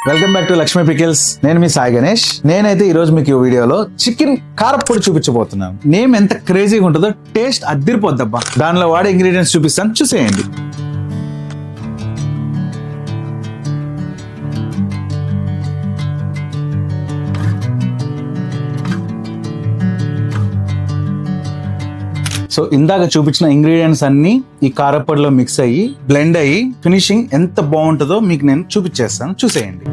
Welcome back to Lakshmi pickles. నేను మీ సాయి గణేష్. నేనైతే ఈ రోజు మీకు ఈ వీడియోలో చికెన్ కారప్పొడి చూపించబోతున్నాను. నేమ్ ఎంత క్రేజీగా ఉంటుందో, టేస్ట్ అద్దిరిపోద్దబ్బా. దానిలో వాడే ఇంగ్రీడియంట్స్ చూపిస్తాను, చూసేయండి. సో ఇందాక చూపించిన ఇంగ్రీడియంట్స్ అన్ని ఈ కారప్పొడిలో మిక్స్ అయ్యి బ్లెండ్ అయ్యి ఫినిషింగ్ ఎంత బాగుంటుందో మీకు నేను చూపించేస్తాను, చూసేయండి.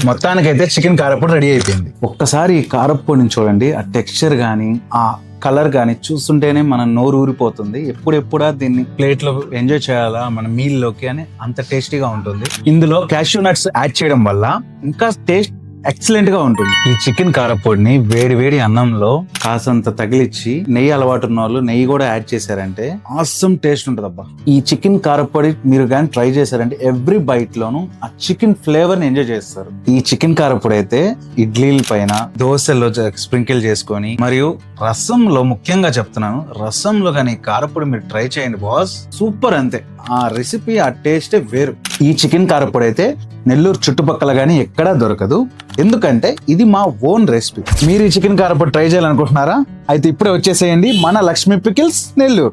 మొత్తానికైతే చికెన్ కారప్పొడి రెడీ అయిపోయింది. ఒక్కసారి ఈ కారప్పొడిని చూడండి, ఆ టెక్స్చర్ గానీ ఆ కలర్ గానీ చూస్తుంటేనే మన నోరు ఊరిపోతుంది. ఎప్పుడెప్పుడా దీన్ని ప్లేట్ లో ఎంజాయ్ చేయాలా మన మీల్ లోకి అని అంత టేస్టీగా ఉంటుంది. ఇందులో క్యాష్యూ నట్స్ యాడ్ చేయడం వల్ల ఇంకా టేస్ట్ ఎక్సలెంట్ గా ఉంటుంది. ఈ చికెన్ కారప్పొడిని వేడి వేడి అన్నంలో కాసంత తగిలిచ్చి నెయ్యి అలవాటు ఉన్న వాళ్ళు నెయ్యి కూడా యాడ్ చేశారంటే ఆసమ్ టేస్ట్ ఉంటుంది అబ్బా. ఈ చికెన్ కారప్పొడి మీరు కానీ ట్రై చేశారంటే ఎవ్రీ బైట్ లోను ఆ చికెన్ ఫ్లేవర్ ని ఎంజాయ్ చేస్తారు. ఈ చికెన్ కారప్పొడి అయితే ఇడ్లీల పైన, దోశల్లో స్ప్రింకిల్ చేసుకొని, మరియు రసంలో ముఖ్యంగా చెప్తున్నాను, రసంలో కానీ కారప్పొడి మీరు ట్రై చేయండి బాస్, సూపర్. అంతే, ఆ రెసిపీ ఆ టేస్టే వేరు. ఈ చికెన్ కారప్పొడి అయితే నెల్లూరు చుట్టుపక్కల గానీ ఎక్కడా దొరకదు, ఎందుకంటే ఇది మా ఓన్ రెసిపీ. మీరు ఈ చికెన్ కారప్పొడి ట్రై చేయాలనుకుంటున్నారా? అయితే ఇప్పుడే వచ్చేసేయండి మన లక్ష్మీ పికిల్స్ నెల్లూరు.